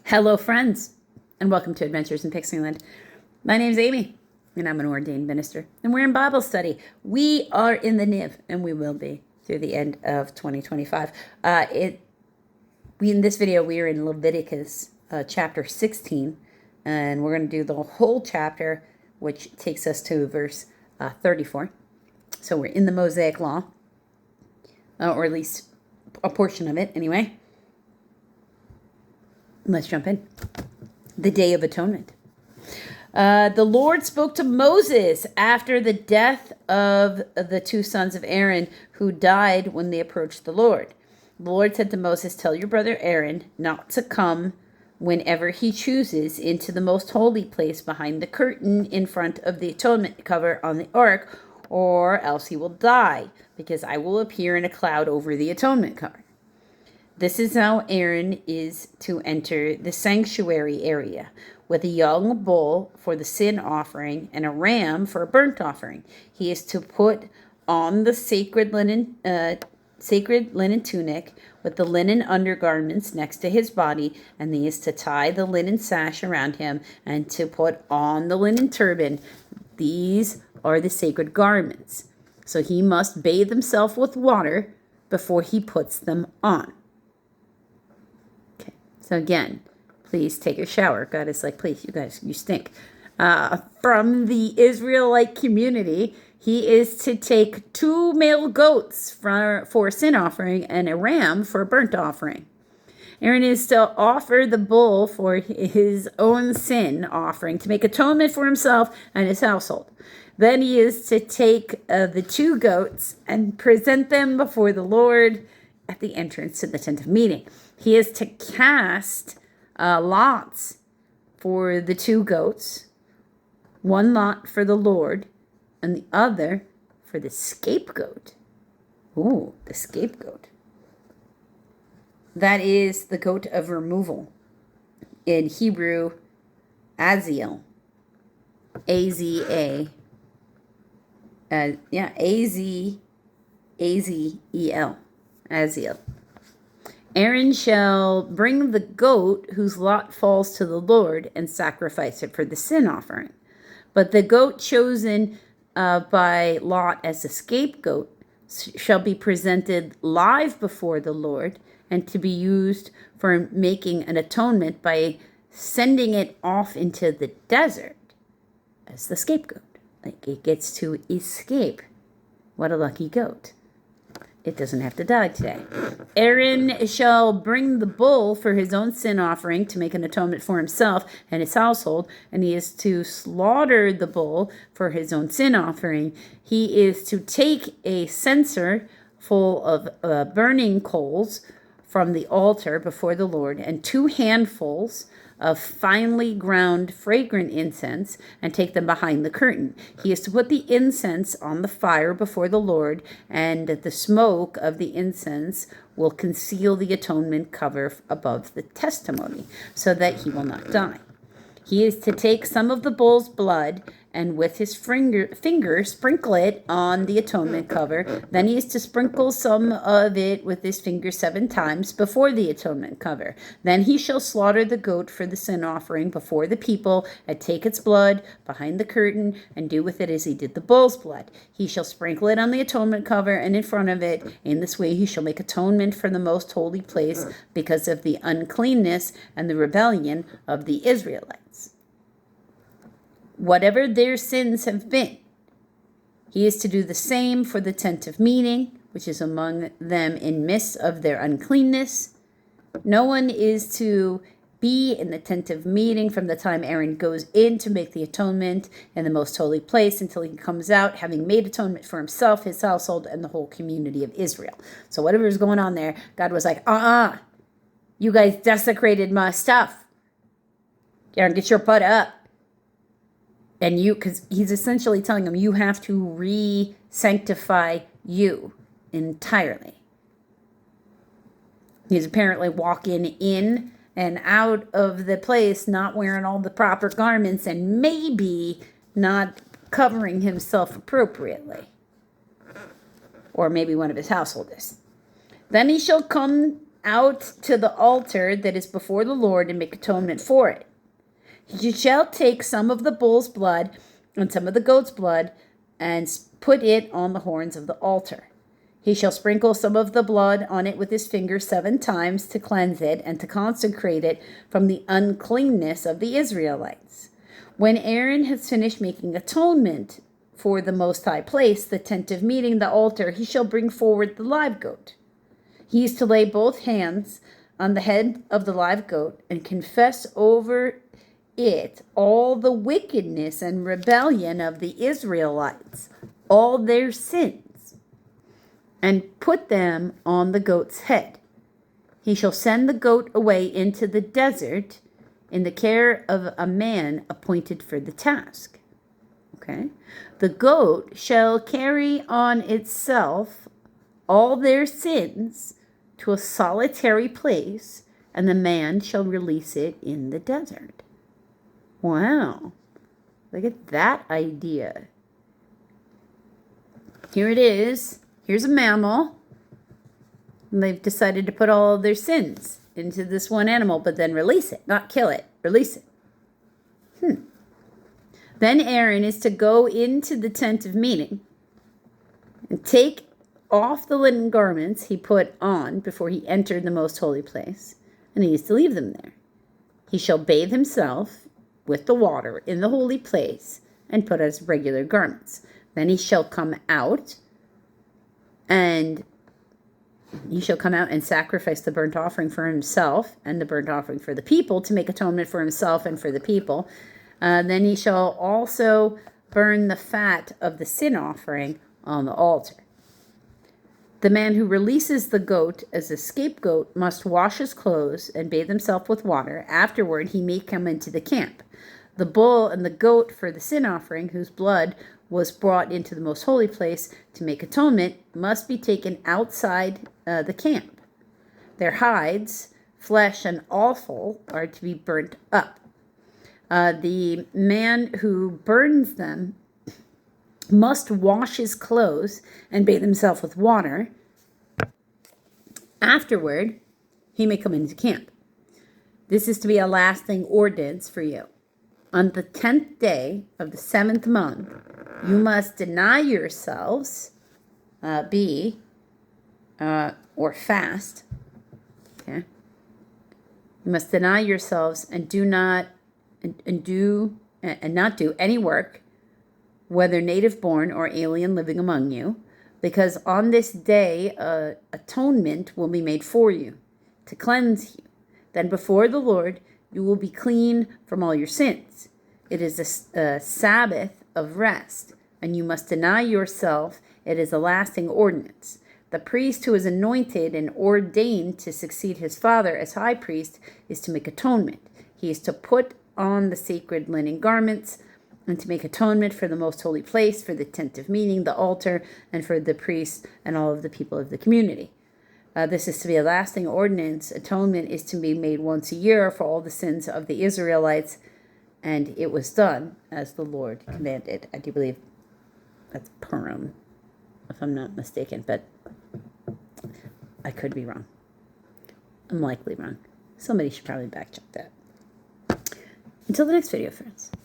Hello, friends, and welcome to Adventures in Pixieland. My name's Amy, and I'm an ordained minister, and we're in Bible study. We are in the NIV, and we will be through the end of 2025. In this video, we are in Leviticus chapter 16, and we're going to do the whole chapter, which takes us to verse 34. So we're in the Mosaic Law, or at least a portion of it, anyway. Let's jump in. The Day of Atonement. The Lord spoke to Moses after the death of the two sons of Aaron who died when they approached the Lord. The Lord said to Moses, "Tell your brother Aaron not to come whenever he chooses into the most holy place behind the curtain in front of the atonement cover on the ark, or else he will die, because I will appear in a cloud over the atonement cover. This is how Aaron is to enter the sanctuary area, with a young bull for the sin offering and a ram for a burnt offering. He is to put on the sacred linen tunic with the linen undergarments next to his body, and he is to tie the linen sash around him and to put on the linen turban. These are the sacred garments. So he must bathe himself with water before he puts them on." So again, please take a shower. God is like, please, you guys, you stink. From the Israelite community, he is to take 2 male goats for a sin offering and a ram for a burnt offering. Aaron is to offer the bull for his own sin offering to make atonement for himself and his household. Then he is to take the 2 goats and present them before the Lord at the entrance to the tent of meeting. He is to cast lots for the 2 goats, 1 lot for the Lord, and the other for the scapegoat. Ooh, the scapegoat. That is the goat of removal. In Hebrew, Aziel. A-Z-A. A-Z-E-L. Aziel. Aaron shall bring the goat whose lot falls to the Lord and sacrifice it for the sin offering. But the goat chosen by lot as a scapegoat shall be presented live before the Lord and to be used for making an atonement by sending it off into the desert as the scapegoat. Like, it gets to escape. What a lucky goat. It doesn't have to die today. Aaron shall bring the bull for his own sin offering to make an atonement for himself and his household, and he is to slaughter the bull for his own sin offering. He is to take a censer full of burning coals from the altar before the Lord, and 2 handfuls of finely ground fragrant incense, and take them behind the curtain. He is to put the incense on the fire before the Lord, and the smoke of the incense will conceal the atonement cover above the testimony, so that he will not die. He is to take some of the bull's blood and with his finger sprinkle it on the atonement cover. Then he is to sprinkle some of it with his finger 7 times before the atonement cover. Then he shall slaughter the goat for the sin offering before the people, and take its blood behind the curtain and do with it as he did the bull's blood. He shall sprinkle it on the atonement cover and in front of it. In this way he shall make atonement for the most holy place because of the uncleanness and the rebellion of the Israelites. Whatever their sins have been, he is to do the same for the tent of meeting, which is among them in midst of their uncleanness. No one is to be in the tent of meeting from the time Aaron goes in to make the atonement in the most holy place until he comes out, having made atonement for himself, his household, and the whole community of Israel. So whatever is going on there, God was like, you guys desecrated my stuff. Aaron, get your butt up. And because he's essentially telling them, you have to re-sanctify you entirely. He's apparently walking in and out of the place, not wearing all the proper garments, and maybe not covering himself appropriately. Or maybe one of his household is. Then he shall come out to the altar that is before the Lord and make atonement for it. He shall take some of the bull's blood and some of the goat's blood and put it on the horns of the altar. He shall sprinkle some of the blood on it with his finger 7 times to cleanse it and to consecrate it from the uncleanness of the Israelites. When Aaron has finished making atonement for the Most High place, the tent of meeting, the altar, he shall bring forward the live goat. He is to lay both hands on the head of the live goat and confess over it all the wickedness and rebellion of the Israelites, all their sins, and put them on the goat's head. He shall send the goat away into the desert in the care of a man appointed for the task. Okay? The goat shall carry on itself all their sins to a solitary place, and the man shall release it in the desert. Wow. Look at that idea. Here it is. Here's a mammal. And they've decided to put all of their sins into this one animal, but then release it. Not kill it. Release it. Then Aaron is to go into the tent of meeting and take off the linen garments he put on before he entered the most holy place, and he is to leave them there. He shall bathe himself with the water in the holy place and put on his regular garments. Then he shall come out and sacrifice the burnt offering for himself and the burnt offering for the people to make atonement for himself and for the people. Then he shall also burn the fat of the sin offering on the altar. The man who releases the goat as a scapegoat must wash his clothes and bathe himself with water. Afterward, he may come into the camp. The bull and the goat for the sin offering, whose blood was brought into the most holy place to make atonement, must be taken outside the camp. Their hides, flesh, and offal are to be burnt up. The man who burns them must wash his clothes and bathe himself with water. Afterward, he may come into camp. This is to be a lasting ordinance for you. On the 10th day of the 7th month, you must deny yourselves, or fast. Okay? You must deny yourselves and not do any work, whether native born or alien living among you, because on this day atonement will be made for you, to cleanse you. Then before the Lord you will be clean from all your sins. It is a Sabbath of rest, and you must deny yourself. It is a lasting ordinance. The priest who is anointed and ordained to succeed his father as high priest is to make atonement. He is to put on the sacred linen garments and to make atonement for the most holy place, for the tent of meeting, the altar, and for the priests and all of the people of the community. This is to be a lasting ordinance. Atonement is to be made once a year for all the sins of the Israelites, and it was done as the Lord commanded. I do believe that's Purim, if I'm not mistaken, but I could be wrong. I'm likely wrong. Somebody should probably back check that. Until the next video, friends.